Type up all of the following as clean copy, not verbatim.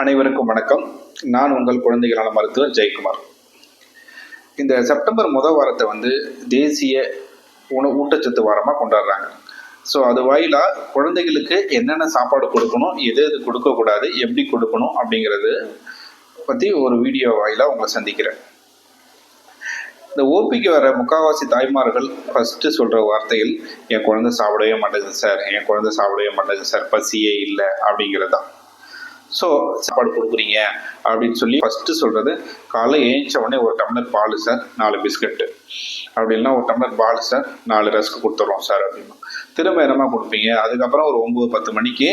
அனைவருக்கும் வணக்கம். நான் உங்கள் குழந்தைகள் நல மருத்துவர் ஜெயக்குமார். இந்த செப்டம்பர் முதல் வாரத்தை தேசிய ஊட்டச்சத்து வாரமாக கொண்டாடுறாங்க. ஸோ அது வாயிலாக குழந்தைகளுக்கு என்னென்ன சாப்பாடு கொடுக்கணும், எது எது கொடுக்கக்கூடாது, எப்படி கொடுக்கணும் அப்படிங்கிறது பற்றி ஒரு வீடியோ வாயிலாக உங்களை சந்திக்கிறேன். இந்த ஓபிக்கு வர முக்கால்வாசி தாய்மார்கள் ஃபஸ்ட்டு சொல்கிற வார்த்தைகள், என் குழந்தை சாப்பிடவே மாட்டேங்குது சார், என் குழந்தை சாப்பிடவே மாட்டேங்குது சார், பசியே இல்லை அப்படிங்கிறது தான். ஸோ சாப்பாடு கொடுக்குறீங்க அப்படின்னு சொல்லி ஃபஸ்ட்டு சொல்கிறது, காலைல ஏஞ்ச உடனே ஒரு டம்ளர் பால் சார், 4 பிஸ்கட்டு, அப்படி இல்லைன்னா ஒரு டம்ளர் பால் சார், 4 ரஸ்க் கொடுத்துட்றோம் சார் அப்படின்னா. திரும்ப என்னமா கொடுப்பீங்க? அதுக்கப்புறம் ஒரு 9-10 மணிக்கு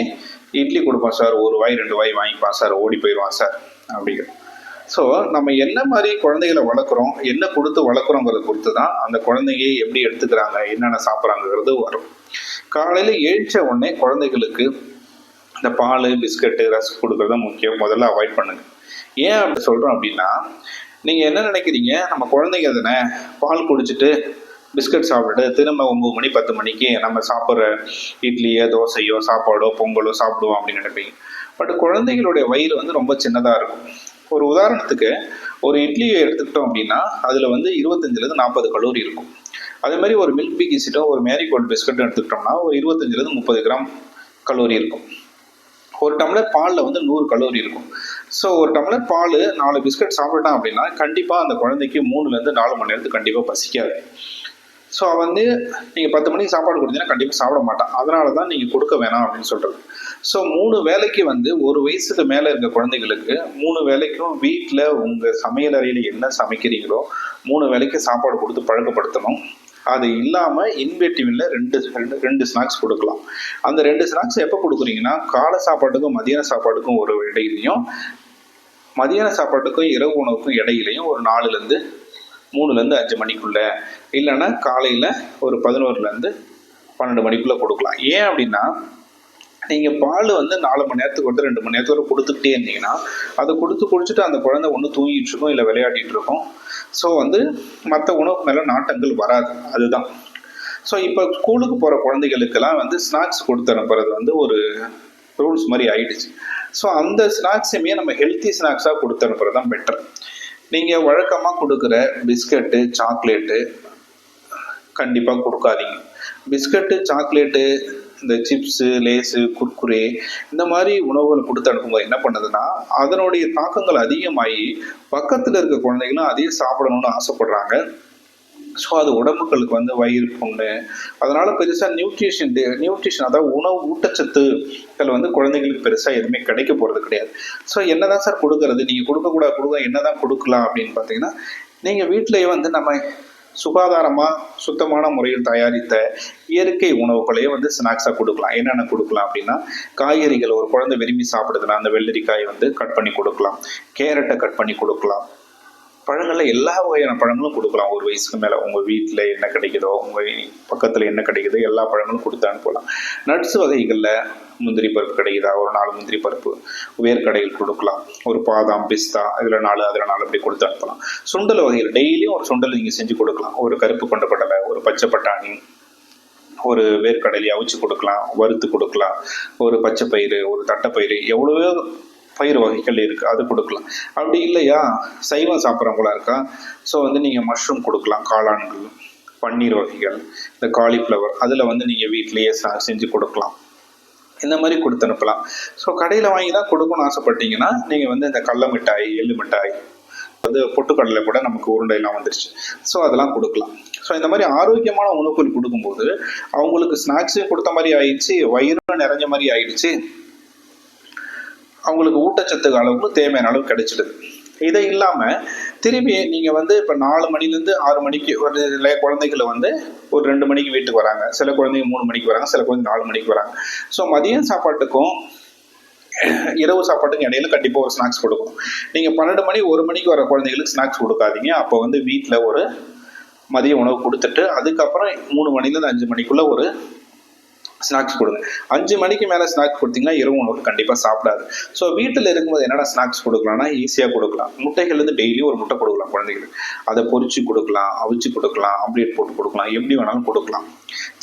இட்லி கொடுப்போம் சார், 1 வாய் 2 வாய் வாங்கிப்பான் சார், ஓடி போயிடுவான் சார் அப்படிங்கிற. ஸோ நம்ம என்ன மாதிரி குழந்தைகளை வளர்க்குறோம், என்ன கொடுத்து வளர்க்குறோங்கிறத பொறுத்து தான் அந்த குழந்தைங்க எப்படி எடுத்துக்கிறாங்க, என்னென்ன சாப்பிட்றாங்கிறது வரும். காலையில் எழுந்த உடனே குழந்தைகளுக்கு இந்த பால், பிஸ்கட்டு, ரஸ்க் கொடுக்குறது முக்கியம். முதல்ல அவாய்ட் பண்ணுங்க. ஏன் அப்படி சொல்கிறோம் அப்படின்னா, நீங்கள் என்ன நினைக்கிறீங்க, நம்ம குழந்தைங்க தானே பால் குடிச்சிட்டு பிஸ்கட் சாப்பிட்டுட்டு திரும்ப 9 மணி 10 மணிக்கு நம்ம சாப்பிட்ற இட்லியோ தோசையோ சாப்பாடோ பொங்கலோ சாப்பிடுவோம் அப்படின்னு நினைப்பீங்க. பட் குழந்தைகளுடைய வயிறு ரொம்ப சின்னதாக இருக்கும். ஒரு உதாரணத்துக்கு ஒரு இட்லியை எடுத்துக்கிட்டோம் அப்படின்னா அதில் 25லேருந்து 40 கலோரி இருக்கும். அதே மாதிரி ஒரு மில்க் பிகிஸிட்டோ ஒரு மேரிகோல்டு பிஸ்கட்டும் எடுத்துக்கிட்டோம்னா ஒரு 25லேருந்து 30 கிராம் கலோரி இருக்கும். ஒரு டம்ளர் பாலில் 100 கலோரி இருக்கும். ஸோ ஒரு டம்ளர் பால் 4 பிஸ்கட் சாப்பிட்டான் அப்படின்னா கண்டிப்பாக அந்த குழந்தைக்கு 3லேருந்து 4 மணி நேரத்துக்கு கண்டிப்பாக பசிக்காது. ஸோ நீங்கள் 10 மணிக்கு சாப்பாடு கொடுத்தீங்கன்னா கண்டிப்பாக சாப்பிட மாட்டான். அதனால தான் நீங்கள் கொடுக்க வேணாம் அப்படின்னு சொல்கிறது. ஸோ 3 வேளைக்கு 1 வயசுக்கு மேலே இருக்க குழந்தைகளுக்கு 3 வேளைக்கும் வீட்டில் உங்கள் சமையல் என்ன சமைக்கிறீங்களோ 3 வேளைக்கு சாப்பாடு கொடுத்து பழக்கப்படுத்தணும். அது இல்லாமல் இன்வெட்டிவில் 2 ஸ்நாக்ஸ் கொடுக்கலாம். அந்த 2 ஸ்நாக்ஸ் எப்போ கொடுக்குறீங்கன்னா, காலை சாப்பாட்டுக்கும் மதியான சாப்பாட்டுக்கும் ஒரு இடையிலையும், மதியான சாப்பாட்டுக்கும் இரவு உணவுக்கும் இடையிலையும் ஒரு 3லேருந்து 5 மணிக்குள்ள, இல்லைன்னா காலையில் ஒரு 11லேருந்து 12 மணிக்குள்ளே கொடுக்கலாம். ஏன் அப்படின்னா, நீங்கள் பால் 4 மணி நேரத்துக்கு 2 மணி நேரத்துக்கு கொடுத்துக்கிட்டே இருந்தீங்கன்னா அதை குடிச்சிட்டு அந்த குழந்தை ஒன்று தூங்கிட்டு இருக்கும், இல்லை விளையாடிட்டு இருக்கும். ஸோ மற்ற உணவுக்கு மேலே நாட்டங்கள் வராது. அதுதான். ஸோ இப்போ ஸ்கூலுக்கு போகிற குழந்தைகளுக்கெல்லாம் ஸ்நாக்ஸ் கொடுத்து அனுப்புறது ஒரு ரூல்ஸ் மாதிரி ஆயிடுச்சு. ஸோ அந்த ஸ்நாக்ஸுமே நம்ம ஹெல்த்தி ஸ்நாக்ஸாக கொடுத்து அனுப்புறது தான் பெட்டர். நீங்கள் வழக்கமாக கொடுக்குற பிஸ்கட்டு, சாக்லேட்டு கண்டிப்பாக கொடுக்காதீங்க. பிஸ்கட்டு, சாக்லேட்டு, இந்த சிப்ஸு, லேஸு, குர்குரே இந்த மாதிரி உணவுகளை கொடுத்து அனுப்பும்போது என்ன பண்ணுதுன்னா, அதனுடைய தாக்கங்கள் அதிகமாகி பக்கத்தில் இருக்க குழந்தைகளும் அதையும் சாப்பிடணும்னு ஆசைப்படுறாங்க. ஸோ அது உடம்புகளுக்கு வயிறு புண்ணு, அதனால பெருசாக நியூட்ரிஷன் அதாவது உணவு ஊட்டச்சத்துக்கள் குழந்தைங்களுக்கு பெருசாக எதுவுமே கிடைக்க போகிறது கிடையாது. ஸோ என்னதான் சார் கொடுக்கறது, நீங்கள் கொடுக்க என்னதான் கொடுக்கலாம் அப்படின்னு பார்த்தீங்கன்னா, நீங்கள் வீட்டிலேயே நம்ம சுகாதாரமாக சுத்தமான முறையில் தயாரித்த இயற்கை உணவுகளையே ஸ்நாக்ஸாக கொடுக்கலாம். என்னென்ன கொடுக்கலாம் அப்படின்னா, காய்கறிகள் ஒரு குழந்தை விரும்பி சாப்பிடுதுன்னா அந்த வெள்ளரிக்காய் கட் பண்ணி கொடுக்கலாம், கேரட்டை கட் பண்ணி கொடுக்கலாம், பழங்களில் எல்லா வகையான பழங்களும் கொடுக்கலாம். 1 வயசுக்கு மேலே உங்கள் வீட்டில் என்ன கிடைக்குதோ, உங்கள் பக்கத்தில் என்ன கிடைக்குதோ எல்லா பழங்களும் கொடுத்து அனுப்பலாம். நட்ஸ் வகைகளில் முந்திரி பருப்பு கிடைக்குதா, ஒரு 4 முந்திரி பருப்பு வேர்க்கடையில் கொடுக்கலாம். ஒரு பாதாம், பிஸ்தா, இதில் 4 அதில் 4 அப்படி கொடுத்து அனுப்பலாம். சுண்டல் வகைகள் டெய்லியும் ஒரு சுண்டல் நீங்கள் செஞ்சு கொடுக்கலாம். ஒரு கருப்பு கொண்ட கடலை, ஒரு பச்சை பட்டாணி, ஒரு வேர்க்கடலையை அவிச்சு கொடுக்கலாம், வறுத்து கொடுக்கலாம். ஒரு பச்சை பயிறு, ஒரு தட்டைப்பயிறு, எவ்வளவோ பயிர் வகைகள் இருக்குது, அது கொடுக்கலாம். அப்படி இல்லையா, சைவம் சாப்பிட்றவங்களா இருக்கா, ஸோ நீங்கள் மஷ்ரூம் கொடுக்கலாம், காளான்கள், பன்னீர் வகைகள், இந்த காலிஃப்ளவர் அதில் நீங்கள் வீட்டிலேயே செஞ்சு கொடுக்கலாம். இந்த மாதிரி கொடுத்து அனுப்பலாம். ஸோ கடையில் வாங்கி தான் கொடுக்கணும்னு ஆசைப்பட்டீங்கன்னா நீங்கள் இந்த கடல மிட்டாய், எள்ளு மிட்டாய், பொட்டுக்கடலை கூட நமக்கு உருண்டையெல்லாம் வந்துருச்சு. ஸோ அதெல்லாம் கொடுக்கலாம். ஸோ இந்த மாதிரி ஆரோக்கியமான உணவுகள் கொடுக்கும்போது அவங்களுக்கு ஸ்நாக்ஸையும் கொடுத்த மாதிரி ஆயிடுச்சு, வயிறு நிறைஞ்ச மாதிரி ஆயிடுச்சு, அவங்களுக்கு ஊட்டச்சத்து அளவுக்கு தேவையான அளவு கிடைச்சிடுது. இதை இல்லாமல் திரும்பி நீங்கள் இப்போ 4 மணிலேருந்து 6 மணிக்கு ஒரு சில குழந்தைகளை ஒரு 2 மணிக்கு வீட்டுக்கு வராங்க, சில குழந்தைங்க 3 மணிக்கு வராங்க, சில குழந்தைங்க 4 மணிக்கு வராங்க. ஸோ மதியம் சாப்பாட்டுக்கும் இரவு சாப்பாட்டுக்கும் இடையில கண்டிப்பாக ஒரு ஸ்நாக்ஸ் கொடுக்கணும். நீங்கள் 12 மணி 1 மணிக்கு வர குழந்தைகளுக்கு ஸ்நாக்ஸ் கொடுக்காதீங்க. அப்போ வீட்டில் ஒரு மதிய உணவு கொடுத்துட்டு அதுக்கப்புறம் 3 மணிலேருந்து 5 மணிக்குள்ளே ஒரு ஸ்நாக்ஸ் கொடுங்க. 5 மணிக்கு மேலே ஸ்நாக்ஸ் கொடுத்தீங்கன்னா இரவு உணவு கண்டிப்பாக சாப்பிடாது. ஸோ வீட்டில் இருக்கும்போது என்னென்ன ஸ்நாக்ஸ் கொடுக்கலாம்னா ஈஸியாக கொடுக்கலாம். முட்டைகள் டெய்லி ஒரு முட்டை கொடுக்கலாம் குழந்தைகளுக்கு. அதை பொரிச்சு கொடுக்கலாம், அவிச்சு கொடுக்கலாம், ஆம்லேட் போட்டு கொடுக்கலாம், எப்படி வேணாலும் கொடுக்கலாம்.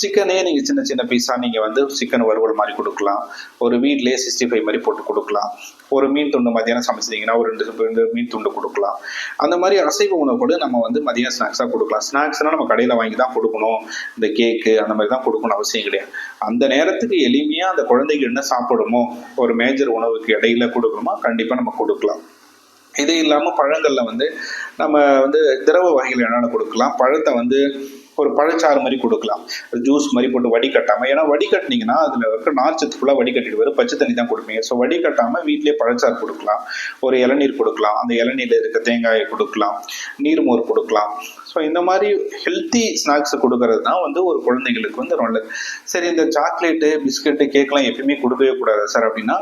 சிக்கனே நீங்கள் சின்ன சின்ன பீஸாக நீங்கள் வந்து சிக்கன் வறுவல் மாதிரி கொடுக்கலாம், ஒரு வீட்லேயே 65 மாதிரி போட்டு கொடுக்கலாம், ஒரு மீன் துண்டு மதியானம் சமைச்சிட்டிங்கன்னா ஒரு 2 மீன் துண்டு கொடுக்கலாம். அந்த மாதிரி அசைவ உணவு கூட நம்ம வந்து மதியம் ஸ்நாக்ஸாக கொடுக்கலாம். ஸ்நாக்ஸ்னால் நம்ம கடையில் வாங்கி தான் கொடுக்கணும், இந்த கேக்கு அந்த மாதிரி தான் கொடுக்கணும் அவசியம் கிடையாது. அந்த நேரத்துக்கு எளிமையாக அந்த குழந்தைங்க என்ன சாப்பிடுமோ, ஒரு மேஜர் உணவுக்கு இடையில கொடுக்கணுமோ கண்டிப்பாக நம்ம கொடுக்கலாம். இது இல்லாமல் பழங்களில் வந்து நம்ம வந்து திரவ வகைகள் என்னென்ன கொடுக்கலாம், பழத்தை வந்து ஒரு பழச்சாறு மாதிரி கொடுக்கலாம், ஜூஸ் மாதிரி போட்டு வடிகட்டாமல். ஏன்னா வடிகட்டினீங்கன்னா அதில் இருக்க நார்ச்சத்து ஃபுல்லாக வடிகட்டிட்டு வரும், பச்சை தண்ணி தான் கொடுப்பீங்க. ஸோ வடிகட்டாமல் வீட்டிலே பழச்சாறு கொடுக்கலாம், ஒரு இளநீர் கொடுக்கலாம், அந்த இளநீரில் இருக்க தேங்காயை கொடுக்கலாம், நீர்மோர் கொடுக்கலாம். ஸோ இந்த மாதிரி ஹெல்த்தி ஸ்நாக்ஸ் கொடுக்கறது தான் வந்து ஒரு குழந்தைங்களுக்கு வந்து நல்லது. சரி, இந்த சாக்லேட்டு பிஸ்கெட்டு கேக்லாம் எப்பயுமே கொடுக்கவே கூடாது சார் அப்படின்னா,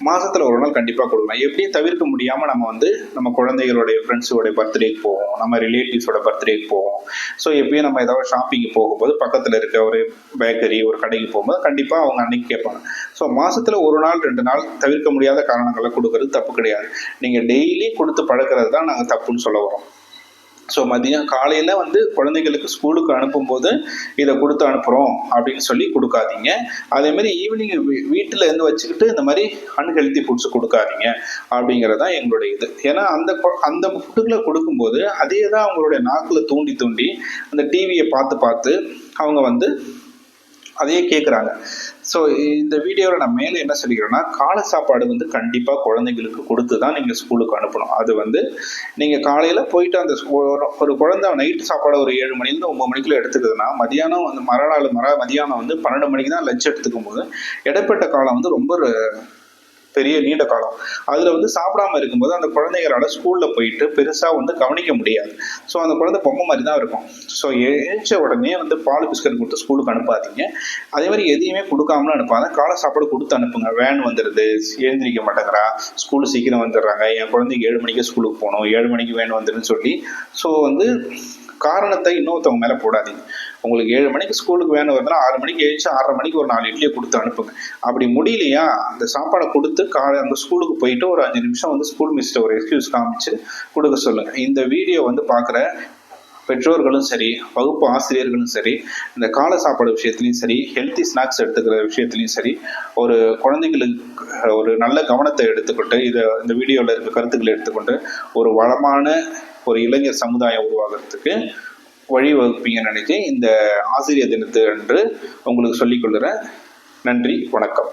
மாதத்தில் ஒரு நாள் கண்டிப்பாக கொடுக்கலாம். எப்படியும் தவிர்க்க முடியாமல் நம்ம வந்து நம்ம குழந்தைகளுடைய ஃப்ரெண்ட்ஸோடைய பர்த்டேக்கு போவோம், நம்ம ரிலேட்டிவ்ஸோட பர்த்டேக்கு போவோம். ஸோ எப்பயும் நம்ம ஏதாவது ஷாப்பிங்கு போகும்போது பக்கத்தில் இருக்க ஒரு பேக்கரி ஒரு கடைக்கு போகும்போது கண்டிப்பாக அவங்க அன்னைக்கு கேட்பாங்க. ஸோ மாதத்தில் ஒரு நாள் 2 நாள் தவிர்க்க முடியாத காரணங்களை கொடுக்கறது தப்பு கிடையாது. நீங்கள் டெய்லி கொடுத்து பழக்கிறது தான் நாங்கள் தப்புன்னு சொல்ல வரோம். ஸோ மதியம் காலையில் வந்து குழந்தைங்களுக்கு ஸ்கூலுக்கு அனுப்பும்போது இதை கொடுத்து அனுப்புகிறோம் அப்படின்னு சொல்லி கொடுக்காதீங்க. அதேமாதிரி ஈவினிங் வீட்டில் இருந்து வச்சுக்கிட்டு இந்த மாதிரி அன்ஹெல்த்தி ஃபுட்ஸ் கொடுக்காதீங்க அப்படிங்கிறது தான் எங்களுடைய இது. ஏன்னா அந்த ஃபுட்டுகளை கொடுக்கும்போது அதே தான் அவங்களுடைய நாக்கில் தூண்டி தூண்டி அந்த டிவியை பார்த்து அவங்க வந்து அதையே கேட்குறாங்க. ஸோ இந்த வீடியோவில் நான் மேலே என்ன சொல்லிக்கிறேன்னா, காலை சாப்பாடு வந்து கண்டிப்பாக குழந்தைங்களுக்கு கொடுத்து தான் நீங்கள் ஸ்கூலுக்கு அனுப்பணும். அது வந்து நீங்கள் காலையில் போயிட்டு அந்த ஒரு குழந்தை நைட்டு சாப்பாடு ஒரு 7 மணிலேருந்து 9 மணிக்குள்ள எடுத்துக்குதுன்னா, மதியானம் வந்து மதியானம் வந்து 12 மணிக்கு தான் லஞ்ச் எடுத்துக்கும் போது இடைப்பட்ட காலம் வந்து ரொம்ப பெரிய நீண்ட காலம். அதில் வந்து சாப்பிடாம இருக்கும்போது அந்த குழந்தைகளால் ஸ்கூலில் போயிட்டு பெருசாக வந்து கவனிக்க முடியாது. ஸோ அந்த குழந்தை பொம்மை மாதிரி தான் இருக்கும். ஸோ எழுந்த உடனே வந்து பால் பிஸ்கட் கொடுத்து ஸ்கூலுக்கு அனுப்பாதீங்க. அதே மாதிரி எதையுமே கொடுக்காமலும் அனுப்பாத, காலை சாப்பாடு கொடுத்து அனுப்புங்க. வேன் வந்துடுது, எழுந்திரிக்க மாட்டேங்கிறா, ஸ்கூலு சீக்கிரம் வந்துடுறாங்க, என் குழந்தைக்கு 7 மணிக்கு ஸ்கூலுக்கு போகணும், 7 மணிக்கு வேன் வந்துடுன்னு சொல்லி ஸோ வந்து காரணத்தை இன்னொருத்தவங்க மேலே போடாதீங்க. உங்களுக்கு 7 மணிக்கு ஸ்கூலுக்கு வேணும் வருதுன்னா 6 மணிக்கு எழுந்து 6:30 மணிக்கு ஒரு 4 இட்லியை கொடுத்து அனுப்புங்க. அப்படி முடியலையா அந்த சாப்பாடை கொடுத்து அந்த ஸ்கூலுக்கு போயிட்டு ஒரு 5 நிமிஷம் வந்து ஸ்கூல் மிஸ்ட்டை ஒரு எக்ஸ்கியூஸ் காமிச்சு கொடுக்க சொல்லுங்கள். இந்த வீடியோ வந்து பார்க்குற பெற்றோர்களும் சரி, வகுப்பு ஆசிரியர்களும் சரி, இந்த காலை சாப்பாடு விஷயத்துலையும் சரி, ஹெல்த்தி ஸ்நாக்ஸ் எடுத்துக்கிற விஷயத்துலையும் சரி, ஒரு குழந்தைங்களுக்கு ஒரு நல்ல கவனத்தை எடுத்துக்கிட்டு இந்த வீடியோவில் இருக்க கருத்துக்களை எடுத்துக்கொண்டு ஒரு வளமான ஒரு இளைஞர் சமுதாயம் உருவாகிறதுக்கு வழிவகுப்பீங்கன்னு நினைச்சு இந்த ஆசிரியர் தினத்து அன்று உங்களுக்கு சொல்லிக்கொள்கிறேன். நன்றி, வணக்கம்.